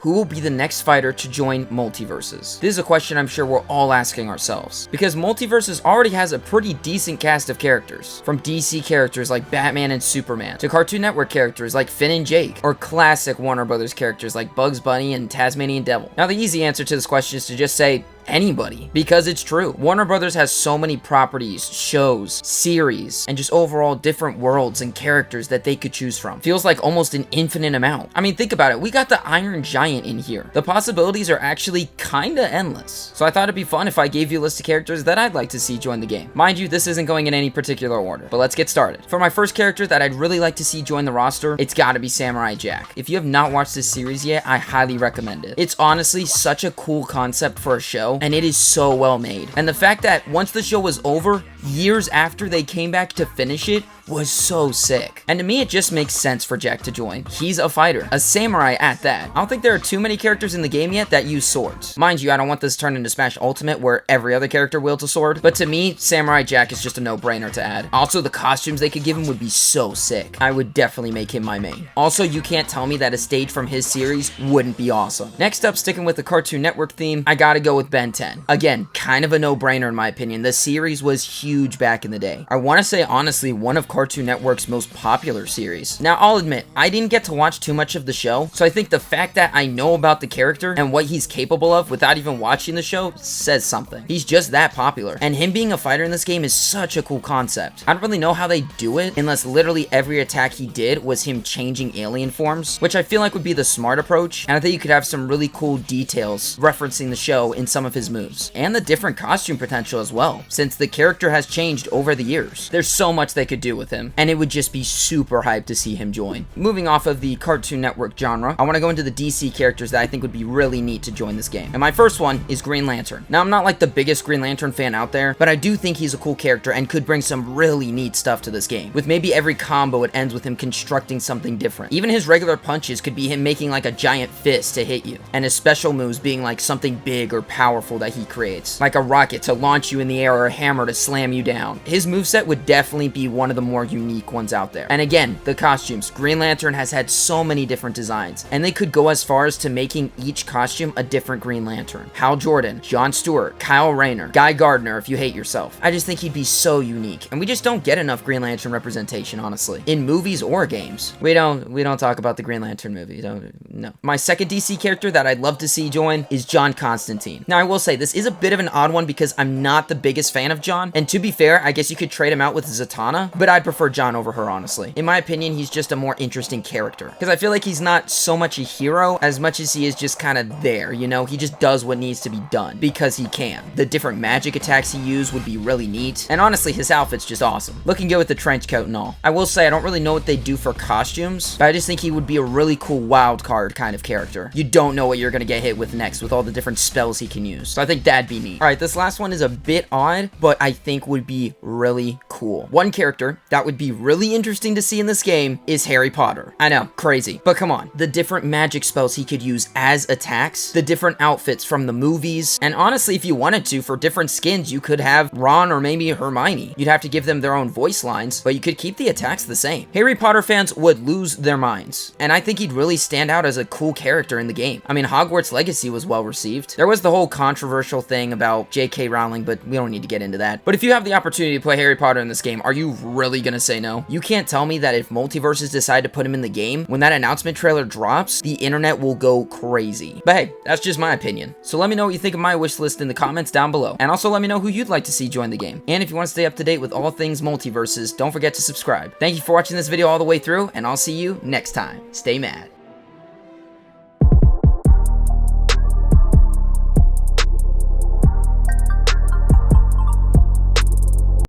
Who will be the next fighter to join Multiversus? This is a question I'm sure we're all asking ourselves, because Multiversus already has a pretty decent cast of characters, from DC characters like Batman and Superman, to Cartoon Network characters like Finn and Jake, or classic Warner Brothers characters like Bugs Bunny and Tasmanian Devil. Now the easy answer to this question is to just say, anybody, because it's true. Warner Brothers has so many properties, shows, series, and just overall different worlds and characters that they could choose from. Feels like almost an infinite amount. I mean, think about it. We got the Iron Giant in here. The possibilities are actually kinda endless. So I thought it'd be fun if I gave you a list of characters that I'd like to see join the game. Mind you, this isn't going in any particular order, but let's get started. For my first character that I'd really like to see join the roster, it's gotta be Samurai Jack. If you have not watched this series yet, I highly recommend it. It's honestly such a cool concept for a show, and it is so well made. And the fact that once the show was over, years after they came back to finish it, was so sick. And to me, it just makes sense for Jack to join. He's a fighter, a samurai at that. I don't think there are too many characters in the game yet that use swords. Mind you, I don't want this turned into Smash Ultimate where every other character wields a sword, but to me, Samurai Jack is just a no-brainer to add. Also, the costumes they could give him would be so sick. I would definitely make him my main. Also, you can't tell me that a stage from his series wouldn't be awesome. Next up, sticking with the Cartoon Network theme, I gotta go with Ben 10. Again, kind of a no-brainer in my opinion. The series was huge back in the day. I want to say, honestly, one of Cartoon Network's most popular series. Now, I'll admit, I didn't get to watch too much of the show, so I think the fact that I know about the character and what he's capable of without even watching the show says something. He's just that popular, and him being a fighter in this game is such a cool concept. I don't really know how they do it, unless literally every attack he did was him changing alien forms, which I feel like would be the smart approach, and I think you could have some really cool details referencing the show in some of his moves, and the different costume potential as well, since the character has changed over the years. There's so much they could do with him, and it would just be super hyped to see him join. Moving off of the Cartoon Network genre, I want to go into the DC characters that I think would be really neat to join this game. And my first one is Green Lantern. Now, I'm not like the biggest Green Lantern fan out there, but I do think he's a cool character and could bring some really neat stuff to this game. With maybe every combo, it ends with him constructing something different. Even his regular punches could be him making like a giant fist to hit you, and his special moves being like something big or powerful that he creates, like a rocket to launch you in the air or a hammer to slam you down. His moveset would definitely be one of the more unique ones out there. And again, the costumes. Green Lantern has had so many different designs, and they could go as far as to making each costume a different Green Lantern. Hal Jordan, Jon Stewart, Kyle Rayner, Guy Gardner if you hate yourself. I just think he'd be so unique, and we just don't get enough Green Lantern representation, honestly, in movies or games. We don't talk about the Green Lantern movie. No. My second DC character that I'd love to see join is John Constantine. Now, I will say this is a bit of an odd one because I'm not the biggest fan of John, and to be fair, I guess you could trade him out with Zatanna, but I'd prefer John over her, honestly. In my opinion, he's just a more interesting character, because I feel like he's not so much a hero as much as he is just kind of there, you know? He just does what needs to be done because he can. The different magic attacks he used would be really neat, and honestly, his outfit's just awesome. Looking good with the trench coat and all. I will say, I don't really know what they do for costumes, but I just think he would be a really cool wild card kind of character. You don't know what you're gonna get hit with next with all the different spells he can use, so I think that'd be neat. Alright, this last one is a bit odd, but I think would be really cool. One character that would be really interesting to see in this game is Harry Potter. I know, crazy, but come on. The different magic spells he could use as attacks, the different outfits from the movies, and honestly, if you wanted to, for different skins, you could have Ron or maybe Hermione. You'd have to give them their own voice lines, but you could keep the attacks the same. Harry Potter fans would lose their minds, and I think he'd really stand out as a cool character in the game. I mean, Hogwarts Legacy was well received. There was the whole controversial thing about J.K. Rowling, but we don't need to get into that. But if you have the opportunity to play Harry Potter in this game, are you really gonna say no? You can't tell me that if Multiversus decide to put him in the game, when that announcement trailer drops, the internet will go crazy. But hey, that's just my opinion. So let me know what you think of my wish list in the comments down below. And also let me know who you'd like to see join the game. And if you want to stay up to date with all things Multiversus, don't forget to subscribe. Thank you for watching this video all the way through, and I'll see you next time. Stay mad.